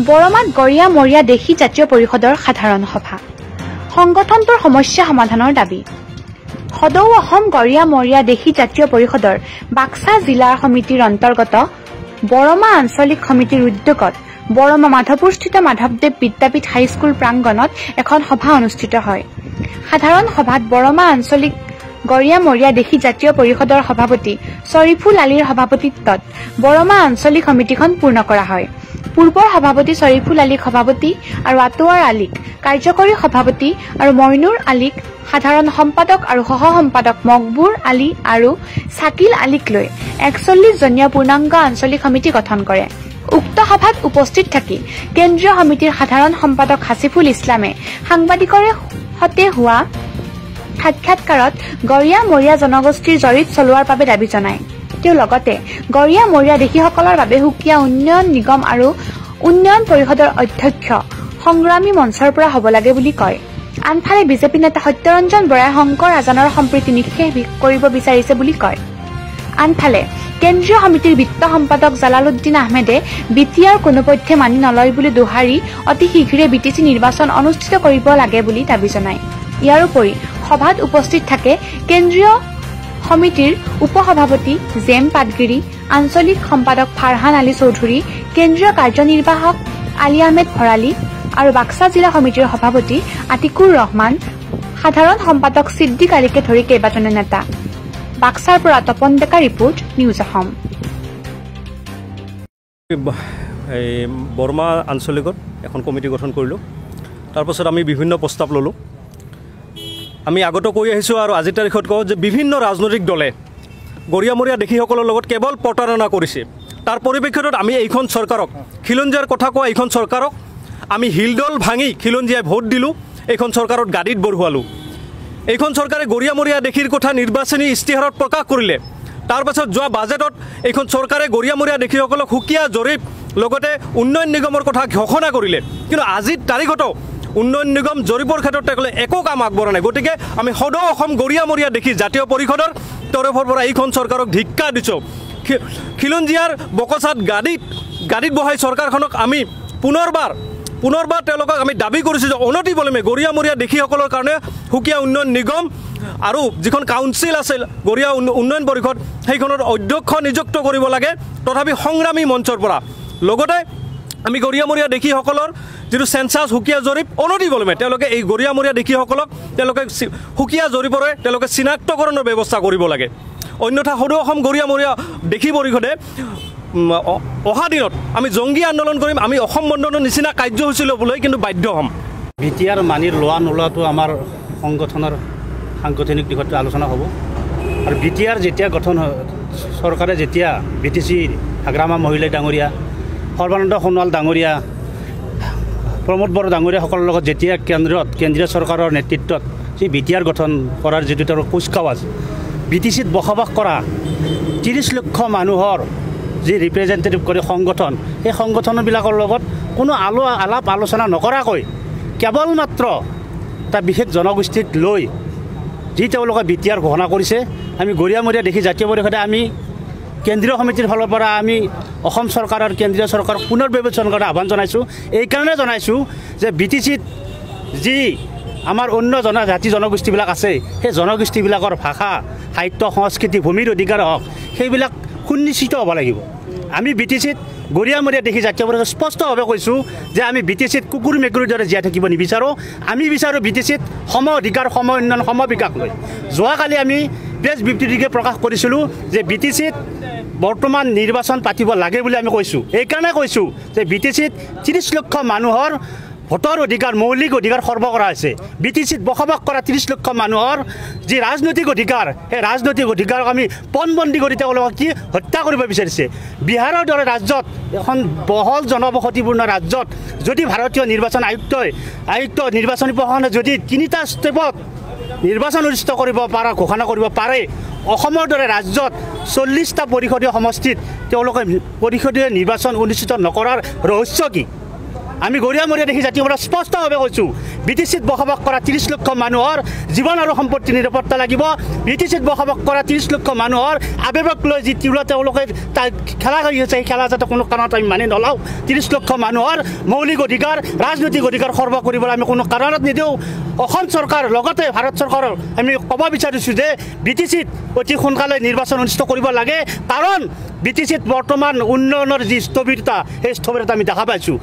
বৰমাত গৰিয়া মৰিয়া দেশী জাতীয় পৰিষদৰ সাধাৰণ সভা সংগঠনটোৰ সমস্যা সমাধানৰ দাবী সদৌ অসম গৰিয়া মৰিয়া দেশী জাতীয় পৰিষদৰ বাক্সা জিলাৰ সমিতিৰ অন্তৰ্গত বৰমা আঞ্চলিক সমিতিৰ উদ্যোগত বৰমা মাধৱপুৰস্থিত মাধৱদেৱ বিদ্যাপীঠ হাইস্কুল প্ৰাংগণত এখন সভা অনুষ্ঠিত হয়। সাধাৰণ সভাত বৰমা আঞ্চলিক গৰিয়া মৰিয়া দেশী জাতীয় পৰিষদৰ সভাপতি শ্বৰিফুল আলীৰ সভাপতিত্বত বৰমা আঞ্চলিক সমিতিখন পূৰ্ণ কৰা হয়। পূৰ্বৰ সভাপতি শ্বৰিফুল আলীক সভাপতি আৰু আটোৱাৰ আলীক কাৰ্যকৰী সভাপতি আৰু মইনুৰ আলীক সাধাৰণ সম্পাদক আৰু সহ সম্পাদক মকবুৰ আলী আৰু শাকিল আলীক লৈ ৪১জনীয়া পূৰ্ণাংগ আঞ্চলিক সমিতি গঠন কৰে। উক্ত সভাত উপস্থিত থাকি কেন্দ্ৰীয় সমিতিৰ সাধাৰণ সম্পাদক হাছিফুল ইছলামে সাংবাদিকৰে সৈতে হোৱা সাক্ষাৎকাৰত গৰিয়া মৰিয়া জনগোষ্ঠীৰ জৰীপ চলোৱাৰ বাবে দাবী জনায়। তেওঁ লগতে গৰিয়া মৰিয়া দেশীসকলৰ বাবে সুকীয়া উন্নয়ন নিগম আৰু উন্নয়ন পৰিষদৰ অধ্যক্ষ সংগ্ৰামী মঞ্চৰ পৰা হ'ব লাগে বুলি কয়। আনফালে বিজেপি নেতা সত্যৰঞ্জন বৰাই শংকৰ আজানৰ সম্প্ৰীতি নিষেধ কৰিব বিচাৰিছে বুলি কয়। আনফালে কেন্দ্ৰীয় সমিতিৰ বিত্ত সম্পাদক জালালউদ্দিন আহমেদে বিটিআৰ কোনোপধ্যে মানি নলয় বুলি দোহাৰি অতি শীঘ্ৰে বিটিচি নিৰ্বাচন অনুষ্ঠিত কৰিব লাগে বুলি দাবী জনায়। ইয়াৰ উপৰি সভাত উপস্থিত থাকে কেন্দ্ৰীয় সমিতিৰ উপসভাপতি জেম পাটগিৰি, আঞ্চলিক সম্পাদক ফাৰহান আলী চৌধুৰী, কেন্দ্ৰীয় কাৰ্যনিৰ্বাহক আলী আহমেদ ভৰালী আৰু বাক্সা জিলা সমিতিৰ সভাপতি আতিকুৰ ৰহমান, সাধাৰণ সম্পাদক ছিদ্দিক আলীকে ধৰি কেইবাজনো নেতা। বাক্সাৰ পৰা তপন ডেকা ৰিপৰ্ট, নিউজ অসম। বৰমা আঞ্চলিকত এখন কমিটি গঠন কৰিলোঁ। তাৰপাছত আমি বিভিন্ন প্ৰস্তাৱ ল'লোঁ। আমি আগতে কৈ আহিছোঁ আৰু আজিৰ তাৰিখত কওঁ যে বিভিন্ন ৰাজনৈতিক দলে গৰিয়া মৰিয়া দেশীসকলৰ লগত কেৱল প্ৰতাৰণা কৰিছে। তাৰ পৰিপ্ৰেক্ষিতত আমি এইখন চৰকাৰক, খিলঞ্জীয়াৰ কথা কোৱা এইখন চৰকাৰক আমি শিলডল ভাঙি খিলঞ্জীয়াই ভোট দিলোঁ, এইখন চৰকাৰত গাড়ীত বঢ়োৱালোঁ। এইখন চৰকাৰে গৰিয়া মৰিয়া দেশীৰ কথা নিৰ্বাচনী ইস্তিহাৰত প্ৰকাশ কৰিলে। তাৰ পাছত যোৱা বাজেটত এইখন চৰকাৰে গৰিয়া মৰিয়া দেশীসকলক সুকীয়া জৰীপ লগতে উন্নয়ন নিগমৰ কথা ঘোষণা কৰিলে। কিন্তু আজিৰ তাৰিখতো উন্নয়ন নিগম জৰীপৰ ক্ষেত্ৰত তেওঁলোকে একো কাম আগবঢ়া নাই। গতিকে আমি সদৌ অসম গৰিয়া মৰিয়া দেশী জাতীয় পৰিষদৰ তৰফৰ পৰা এইখন চৰকাৰক ধিক্কাৰ দিছোঁ। খিলঞ্জীয়াৰ বকচাত গাড়ীত বহাই চৰকাৰখনক আমি পুনৰবাৰ তেওঁলোকক আমি দাবী কৰিছোঁ যে অনতি পলমে গৰিয়া মৰিয়া দেশীসকলৰ কাৰণে সুকীয়া উন্নয়ন নিগম আৰু যিখন কাউন্সিল আছিল গৰিয়া উন্নয়ন পৰিষদ সেইখনৰ অধ্যক্ষ নিযুক্ত কৰিব লাগে, তথাপি সংগ্ৰামী মঞ্চৰ পৰা। লগতে আমি গৰিয়া মৰিয়া দেশীসকলৰ যিটো চেঞ্চাছ সুকীয়া জৰীপ অনতি পলমে তেওঁলোকে এই গৰিয়া মৰিয়া দেশীসকলক তেওঁলোকে সুকীয়া জৰীপৰে তেওঁলোকে চিনাক্তকৰণৰ ব্যৱস্থা কৰিব লাগে। অন্যথা সদৌ অসম গৰিয়া মৰিয়া দেশী পৰিষদে অহা দিনত আমি জংগী আন্দোলন কৰিম, আমি অসম বন্ধনৰ নিচিনা কাৰ্যসূচী ল'বলৈ কিন্তু বাধ্য হ'ম। বিটিআৰ মানি লোৱা নোলোৱাটো আমাৰ সংগঠনৰ সাংগঠনিক দিশত আলোচনা হ'ব। আৰু বিটিআৰ যেতিয়া গঠন চৰকাৰে যেতিয়া BTC হাগ্ৰামা মহিলাই ডাঙৰীয়া, সৰ্বানন্দ সোণোৱাল ডাঙৰীয়া, প্ৰমোদ বড়ো ডাঙৰীয়াসকলৰ লগত যেতিয়া কেন্দ্ৰীয় চৰকাৰৰ নেতৃত্বত যি বিটিআৰ গঠন কৰাৰ যিটো তেওঁৰ কুচকাৱাজ, BTCত বসবাস কৰা ৩০ লক্ষ মানুহৰ যি ৰিপ্ৰেজেণ্টেটিভ কৰি সংগঠন, সেই সংগঠনবিলাকৰ লগত কোনো আলাপ আলোচনা নকৰাকৈ কেৱল মাত্ৰ এটা বিশেষ জনগোষ্ঠীক লৈ যি তেওঁলোকে বিটিআৰ ঘোষণা কৰিছে, আমি গৰিয়া মৰিয়া দেশী জাতীয় পৰিষদে আমি কেন্দ্ৰীয় সমিতিৰ ফালৰ পৰা আমি অসম চৰকাৰৰ কেন্দ্ৰীয় চৰকাৰক পুনৰ বিবেচনা কৰাৰ আহ্বান জনাইছোঁ। এইকাৰণে জনাইছোঁ যে BTCত যি আমাৰ অন্য জাতি জনগোষ্ঠীবিলাক আছে, সেই জনগোষ্ঠীবিলাকৰ ভাষা, সাহিত্য, সংস্কৃতি, ভূমিৰ অধিকাৰ হওক, সেইবিলাক সুনিশ্চিত হ'ব লাগিব। আমি BTCত গৰিয়া মৰিয়া দেশী জাতীয় পৰিষদ স্পষ্টভাৱে কৈছোঁ যে আমি BTCত কুকুৰ মেকুৰীৰ দৰে জীয়াই থাকিব নিবিচাৰোঁ। আমি বিচাৰোঁ BTCত সম অধিকাৰ, সম উন্নয়ন, সম বিকাশ লৈ। যোৱাকালি আমি প্ৰেছ বিবৃতিকে প্ৰকাশ কৰিছিলোঁ যে BTCত বৰ্তমান নিৰ্বাচন পাতিব লাগে বুলি আমি কৈছোঁ। এইকাৰণে কৈছোঁ যে BTCত ৩০ লক্ষ মানুহৰ ভোটৰ অধিকাৰ, মৌলিক অধিকাৰ সৰ্ব কৰা হৈছে। BTCত বসবাস কৰা ৩০ লক্ষ মানুহৰ যি ৰাজনৈতিক অধিকাৰ, সেই ৰাজনৈতিক অধিকাৰক আমি পণবন্দী কৰি তেওঁলোকক কি হত্যা কৰিব বিচাৰিছে। বিহাৰৰ দৰে ৰাজ্যত, এখন বহল জনবসতিপূৰ্ণ ৰাজ্যত যদি ভাৰতীয় নিৰ্বাচন আয়ুক্ত নিৰ্বাচনী প্ৰশাসনে যদি ৩টা ষ্টেপত নিৰ্বাচন অনুষ্ঠিত কৰিব পৰা ঘোষণা কৰিব পাৰে, অসমৰ দৰে ৰাজ্যত ৪০টা পৰিষদীয় সমষ্টিত তেওঁলোকে পৰিষদীয় নিৰ্বাচন অনুষ্ঠিত নকৰাৰ ৰহস্য কি? আমি গৰিয়া মৰিয়া দেশী জাতীয় পৰিষদ স্পষ্টভাৱে কৈছোঁ BTCত বসবাস কৰা 30 লক্ষ মানুহৰ জীৱন আৰু সম্পত্তি নিৰাপত্তা লাগিব BTCত বসবাস কৰা 30 লক্ষ মানুহৰ আবেগক লৈ যি তেওঁলোকে খেলা কৰি আছে সেই খেলা যাতে কোনো কাৰণত আমি মানি নলওঁ 30 লক্ষ মানুহৰ মৌলিক অধিকাৰ ৰাজনৈতিক অধিকাৰ সৰ্ব কৰিবলৈ আমি কোনো কাৰণত নিদিওঁ অসম চৰকাৰ লগতে ভাৰত চৰকাৰৰ আমি ক'ব বিচাৰিছোঁ যে BTCত অতি সোনকালে নিৰ্বাচন অনুষ্ঠিত কৰিব লাগে কাৰণ BTCত বৰ্তমান উন্নয়নৰ যি স্থবিৰতা সেই স্থবিৰতা আমি দেখা পাইছোঁ